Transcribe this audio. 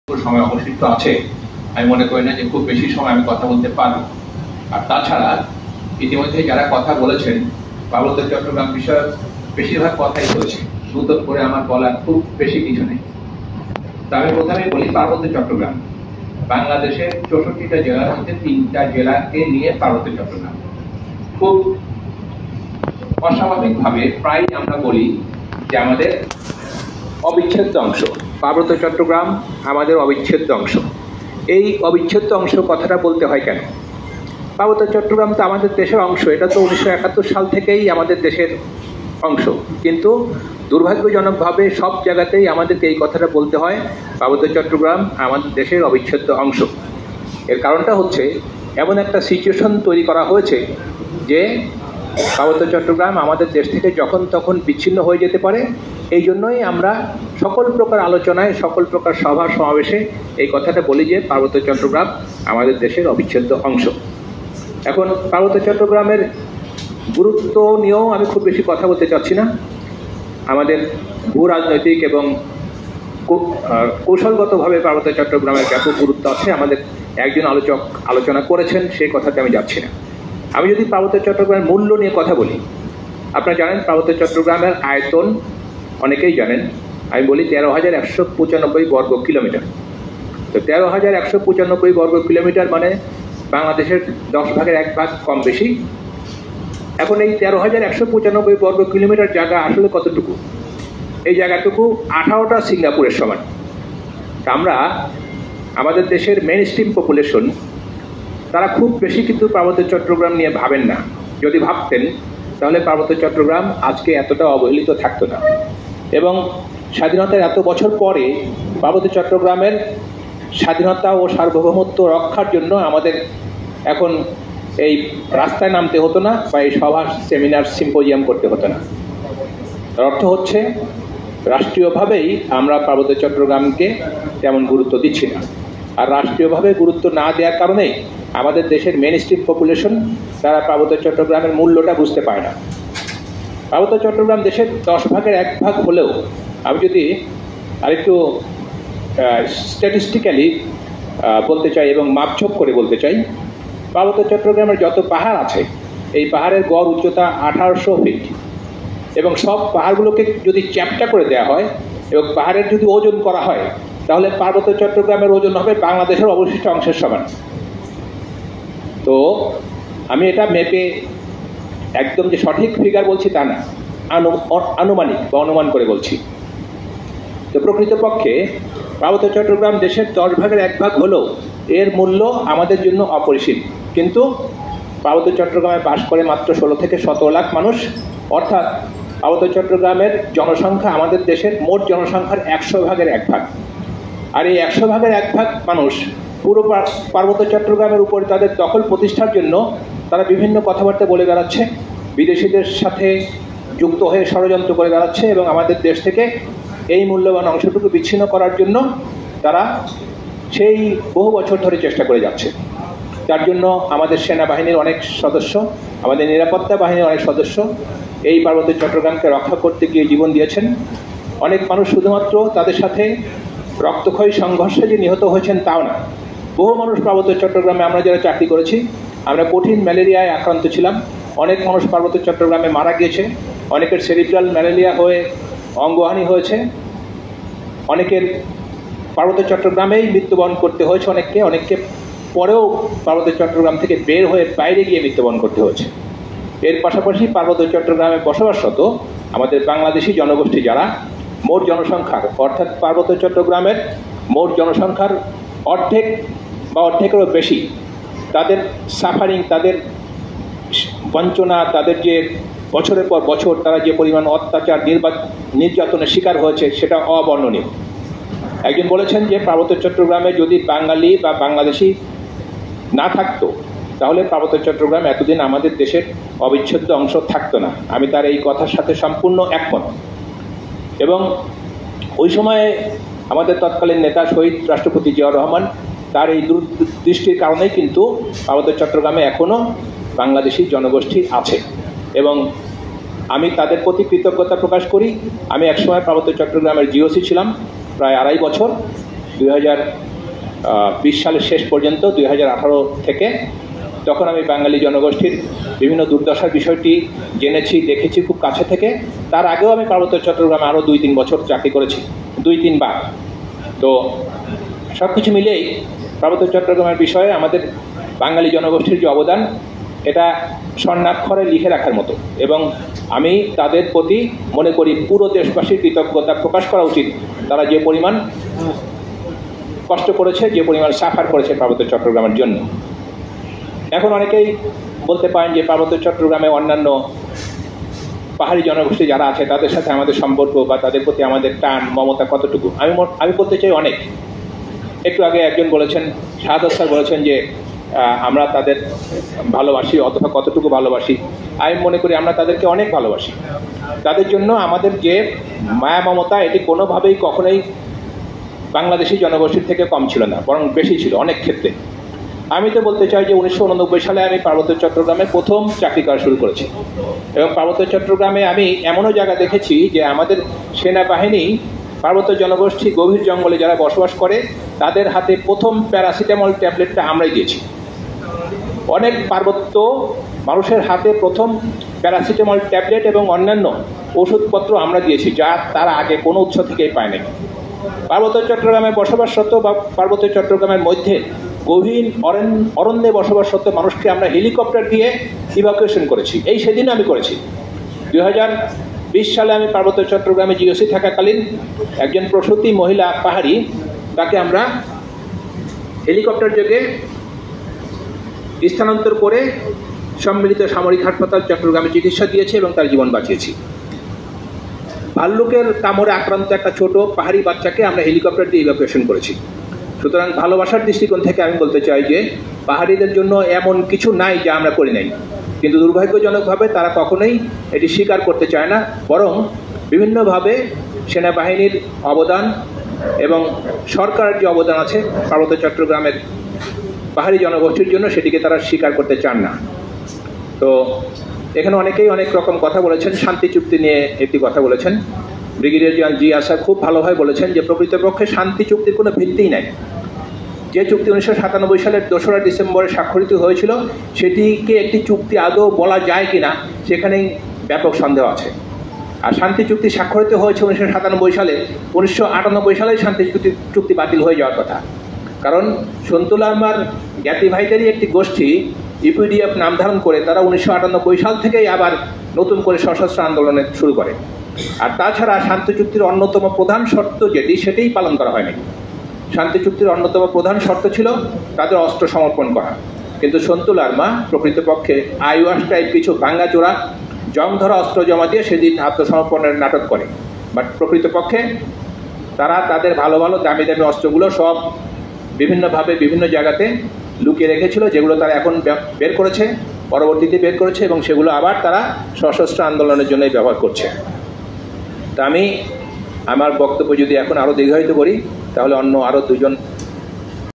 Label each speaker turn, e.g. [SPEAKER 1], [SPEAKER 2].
[SPEAKER 1] সময় অবশিষ্ট আছে, আমি মনে করি না যে খুব বেশি সময় আমি কথা বলতে পারব। আর তাছাড়া ইতিমধ্যে যারা কথা বলেছেন পার্বত্য চট্টগ্রাম বিষয়ে বেশিরভাগ কথাই বলেছে, নতুন করে আমার বলার খুব বেশি কিছু নেই। তা আমি প্রথমেই বলি, পার্বত্য চট্টগ্রাম বাংলাদেশের 64টা জেলার মধ্যে 3টা জেলাকে নিয়ে পার্বত্য চট্টগ্রাম। খুব অস্বাভাবিকভাবে প্রায় আমরা বলি যে আমাদের অবিচ্ছেদ্য অংশ, পার্বত্য চট্টগ্রাম আমাদের অবিচ্ছেদ্য অংশ। এই অবিচ্ছেদ্য অংশ কথাটা বলতে হয় কেন? পার্বত্য চট্টগ্রাম তো আমাদের দেশের অংশ, এটা তো 1971 সাল থেকেই আমাদের দেশের অংশ, কিন্তু দুর্ভাগ্যজনকভাবে সব জায়গাতেই আমাদেরকে এই কথাটা বলতে হয় পার্বত্য চট্টগ্রাম আমাদের দেশের অবিচ্ছেদ্য অংশ। এর কারণটা হচ্ছে এমন একটা সিচুয়েশন তৈরি করা হয়েছে যে পার্বত্য চট্টগ্রাম আমাদের দেশ থেকে যখন তখন বিচ্ছিন্ন হয়ে যেতে পারে। এই জন্যই আমরা সকল প্রকার আলোচনায়, সকল প্রকার সভা সমাবেশে এই কথাটা বলি যে পার্বত্য চট্টগ্রাম আমাদের দেশের অবিচ্ছেদ্য অংশ। এখন পার্বত্য চট্টগ্রামের গুরুত্ব নিয়েও আমি খুব বেশি কথা বলতে চাচ্ছি না। আমাদের ভূ রাজনৈতিক এবং কৌশলগতভাবে পার্বত্য চট্টগ্রামের ব্যাপক গুরুত্ব আছে, আমাদের একজন আলোচক আলোচনা করেছেন, সেই কথাতে আমি যাচ্ছি না। আমি যদি পার্বত্য চট্টগ্রামের মূল্য নিয়ে কথা বলি, আপনারা জানেন পার্বত্য চট্টগ্রামের আয়তন অনেকেই জানেন, আমি বলি 13,195 বর্গ কিলোমিটার। তো 13,195 বর্গ কিলোমিটার মানে বাংলাদেশের 10 ভাগের 1 ভাগ কম বেশি। এখন এই 13,195 বর্গ কিলোমিটার জায়গা আসলে কতটুকু? এই জায়গাটুকু 18টা সিঙ্গাপুরের সমান। আমরা আমাদের দেশের মেইন স্ট্রিম পপুলেশন তারা খুব বেশি কিন্তু পার্বত্য চট্টগ্রাম নিয়ে ভাবেন না। যদি ভাবতেন তাহলে পার্বত্য চট্টগ্রাম আজকে এতটা অবহেলিত থাকতো না। এবং স্বাধীনতার এত বছর পরে পার্বত্য চট্টগ্রামের স্বাধীনতা ও সার্বভৌমত্ব রক্ষার জন্য আমাদের এখন এই রাস্তায় নামতে হতো না বা এই সভা, সেমিনার, সিম্পোজিয়াম করতে হতো না। তার অর্থ হচ্ছে রাষ্ট্রীয়ভাবেই আমরা পার্বত্য চট্টগ্রামকে তেমন গুরুত্ব দিচ্ছি না। আর রাষ্ট্রীয়ভাবে গুরুত্ব না দেওয়ার কারণেই আমাদের দেশের মেইন স্ট্রিম পপুলেশন তারা পার্বত্য চট্টগ্রামের মূল্যটা বুঝতে পারে না। পার্বত্য চট্টগ্রাম দেশের 10 ভাগের 1 ভাগ হলেও আমি যদি আরেকটু স্ট্যাটিস্টিক্যালি বলতে চাই এবং মাপঝোপ করে বলতে চাই, পার্বত্য চট্টগ্রামের যত পাহাড় আছে এই পাহাড়ের গড় উচ্চতা 1800 ফিট। এবং সব পাহাড়গুলোকে যদি চ্যাপ্টা করে দেওয়া হয় এবং পাহাড়ের যদি ওজন করা হয় তাহলে পার্বত্য চট্টগ্রামের ওজন হবে বাংলাদেশের অবশিষ্ট অংশের সমান। তো আমি এটা মেপে একদম যে সঠিক ফিগার বলছি তা না, আনুমানিক বা অনুমান করে বলছি। তো প্রকৃতপক্ষে পার্বত্য চট্টগ্রাম দেশের 10 ভাগের 1 ভাগ হলেও এর মূল্য আমাদের জন্য অপরিসীম। কিন্তু পার্বত্য চট্টগ্রামে বাস করে মাত্র 16 থেকে 17 লাখ মানুষ, অর্থাৎ পার্বত্য চট্টগ্রামের জনসংখ্যা আমাদের দেশের মোট জনসংখ্যার 100 ভাগের 1 ভাগ। আর এই 100 ভাগের 1 ভাগ মানুষ পুরো পার্বত্য চট্টগ্রামের উপর তাদের দখল প্রতিষ্ঠার জন্য তারা বিভিন্ন কথাবার্তা বলে বেড়াচ্ছে, বিদেশিদের সাথে যুক্ত হয়ে ষড়যন্ত্র করে বেড়াচ্ছে এবং আমাদের দেশ থেকে এই মূল্যবান অংশটুকু বিচ্ছিন্ন করার জন্য তারা সেই বহু বছর ধরে চেষ্টা করে যাচ্ছে। যার জন্য আমাদের সেনাবাহিনীর অনেক সদস্য, আমাদের নিরাপত্তা বাহিনীর অনেক সদস্য এই পার্বত্য চট্টগ্রামকে রক্ষা করতে গিয়ে জীবন দিয়েছেন। অনেক মানুষ শুধুমাত্র তাদের সাথে রক্তক্ষয়ী সংঘর্ষে যে নিহত হয়েছেন তাও না, বহু মানুষ পার্বত্য চট্টগ্রামে, আমরা যারা চাকরি করেছি আমরা কঠিন ম্যালেরিয়ায় আক্রান্ত ছিলাম, অনেক মানুষ পার্বত্য চট্টগ্রামে মারা গিয়েছে, অনেকের সেরিব্রাল ম্যালেরিয়া হয়ে অঙ্গহানি হয়েছে, অনেকের পার্বত্য চট্টগ্রামেই মৃত্যুবরণ করতে হয়েছে, অনেককে পরেও পার্বত্য চট্টগ্রাম থেকে বের হয়ে বাইরে গিয়ে মৃত্যুবরণ করতে হয়েছে। এর পাশাপাশি পার্বত্য চট্টগ্রামে বসবাসরত আমাদের বাংলাদেশি জনগোষ্ঠী যারা মোট জনসংখ্যার, অর্থাৎ পার্বত্য চট্টগ্রামের মোট জনসংখ্যার অর্ধেক বা অর্ধেকেরও বেশি, তাদের সাফারিং, তাদের বঞ্চনা, তাদের যে বছরের পর বছর তারা যে পরিমাণ অত্যাচার, নির্যাতনের শিকার হয়েছে সেটা অবর্ণনীয়। একজন বলেছেন যে পার্বত্য চট্টগ্রামে যদি বাঙালি বা বাংলাদেশি না থাকতো তাহলে পার্বত্য চট্টগ্রাম এতদিন আমাদের দেশের অবিচ্ছেদ্য অংশ থাকতো না। আমি তার এই কথার সাথে সম্পূর্ণ একমত। এবং ওই সময়ে আমাদের তৎকালীন নেতা শহীদ রাষ্ট্রপতি জিয়াউর রহমান তার এই দূরদৃষ্টির কারণেই কিন্তু পার্বত্য চট্টগ্রামে এখনও বাংলাদেশি জনগোষ্ঠী আছে এবং আমি তাদের প্রতি কৃতজ্ঞতা প্রকাশ করি। আমি একসময় পার্বত্য চট্টগ্রামের জিওসি ছিলাম প্রায় 2.5 বছর। 2020 সালের শেষ পর্যন্ত 2018 থেকে, তখন আমি বাঙালি জনগোষ্ঠীর বিভিন্ন দুর্দশার বিষয়টি জেনেছি, দেখেছি খুব কাছে থেকে। তার আগেও আমি পার্বত্য চট্টগ্রামে আরও 2-3 বছর চাকরি করেছি, 2-3 বার। তো সব কিছু মিলেই পার্বত্য চট্টগ্রামের বিষয়ে আমাদের বাঙালি জনগোষ্ঠীর যে অবদান, এটা স্বর্ণাক্ষরে লিখে রাখার মতো, এবং আমি তাদের প্রতি মনে করি পুরো দেশবাসীর কৃতজ্ঞতা প্রকাশ করা উচিত। তারা যে পরিমাণ কষ্ট করেছে, যে পরিমাণ সাফার করেছে পার্বত্য চট্টগ্রামের জন্য। এখন অনেকেই বলতে পারেন যে পার্বত্য চট্টগ্রামে অন্যান্য পাহাড়ি জনগোষ্ঠী যারা আছে তাদের সাথে আমাদের সম্পর্ক বা তাদের প্রতি আমাদের টান মমতা কতটুকু। আমি বলতে চাই অনেক। একটু আগে একজন বলেছেন, শাহাদত স্যার বলেছেন যে আমরা তাদের ভালোবাসি, অথবা কতটুকু ভালোবাসি। আমি মনে করি আমরা তাদেরকে অনেক ভালোবাসি। তাদের জন্য আমাদের যে মায়া মমতা, এটি কোনোভাবেই কখনোই বাংলাদেশি জনগোষ্ঠীর থেকে কম ছিল না, বরং বেশি ছিল অনেক ক্ষেত্রে। আমি তো বলতে চাই যে 1989 সালে আমি পার্বত্য চট্টগ্রামে প্রথম চাকরি করা শুরু করেছি, এবং পার্বত্য চট্টগ্রামে আমি এমনও জায়গা দেখেছি যে আমাদের সেনাবাহিনী পার্বত্য জনগোষ্ঠী গভীর জঙ্গলে যারা বসবাস করে তাদের হাতে প্রথম প্যারাসিটামল ট্যাবলেটটা আমরাই দিয়েছি। অনেক পার্বত্য মানুষের হাতে প্রথম প্যারাসিটামল ট্যাবলেট এবং অন্যান্য ওষুধপত্র আমরা দিয়েছি, যা তারা আগে কোনো উৎস থেকেই পায়নি। পার্বত্য চট্টগ্রামে বসবাসরত বা পার্বত্য চট্টগ্রামের মধ্যে গভীর অরণ্যে বসবাসরত মানুষকে আমরা হেলিকপ্টার দিয়ে ইভাকুয়েশন করেছি। এই সেদিন আমি করেছি। 2020 সালে আমি পার্বত্য চট্টগ্রামে জিওসি থাকাকালীন একজন প্রসূতি মহিলা পাহাড়ি, তাকে আমরা হেলিকপ্টার যোগে স্থানান্তর করে সম্মিলিত সামরিক হাসপাতাল চট্টগ্রামে চিকিৎসা দিয়েছে এবং তার জীবন বাঁচিয়েছি। ভাল্লুকের কামড়ে আক্রান্ত একটা ছোট পাহাড়ি বাচ্চাকে আমরা হেলিকপ্টার দিয়ে ইভাকুয়েশন করেছি। সুতরাং ভালোবাসার দৃষ্টিকোণ থেকে আমি বলতে চাই যে পাহাড়িদের জন্য এমন কিছু নাই যা আমরা করি নাই, কিন্তু দুর্ভাগ্যজনকভাবে তারা কখনোই এটি স্বীকার করতে চায় না, বরং বিভিন্নভাবে সেনাবাহিনীর অবদান এবং সরকারের যে অবদান আছে পার্বত্য চট্টগ্রামের পাহাড়ি জনগোষ্ঠীর জন্য, সেটিকে তারা স্বীকার করতে চান না। তো এখানে অনেকেই অনেক রকম কথা বলেছেন। শান্তি চুক্তি নিয়ে একটি কথা বলেছেন ব্রিগেডিয়ার জেনারেল জি আসাদ, খুব ভালোভাবে বলেছেন যে প্রকৃতপক্ষে শান্তি চুক্তির কোনো ভিত্তিই নাই। যে চুক্তি 1997 সালের 2রা ডিসেম্বরে স্বাক্ষরিত হয়েছিল, সেটিকে একটি চুক্তি আদৌ বলা যায় কিনা সেখানেই ব্যাপক সন্দেহ আছে। আর শান্তি চুক্তি স্বাক্ষরিত হয়েছে 1997 সালে, 1998 সালে শান্তি চুক্তি বাতিল হয়ে যাওয়ার কথা। কারণ সন্তু লারমার জ্ঞাতি ভাইদেরই একটি গোষ্ঠী ইপিডিএফ নাম ধারণ করে তারা 1998 সাল থেকেই আবার নতুন করে সশস্ত্র আন্দোলনে শুরু করে। আর তাছাড়া শান্তি চুক্তির অন্যতম প্রধান শর্ত যেটি, সেটাই পালন করা হয়নি। শান্তি চুক্তির অন্যতম প্রধান শর্ত ছিল তাদের অস্ত্র সমর্পণ করা, কিন্তু সন্তু লারমা প্রকৃতপক্ষে আইওয়াস টাইপ কিছু ভাঙ্গাচোরা জং ধরা অস্ত্র জমা দিয়ে সেদিন আত্মসমর্পণের নাটক করে। বাট প্রকৃতপক্ষে তারা তাদের ভালো ভালো দামি দামি অস্ত্রগুলো সব বিভিন্নভাবে বিভিন্ন জায়গাতে লুকিয়ে রেখেছিল, যেগুলো তারা এখন বের করেছে, পরবর্তীতে বের করেছে, এবং সেগুলো আবার তারা সশস্ত্র আন্দোলনের জন্যই ব্যবহার করছে। তা আমি আমার বক্তব্য যদি এখন আরও দীর্ঘায়িত করি তাহলে অন্য আরও দুজন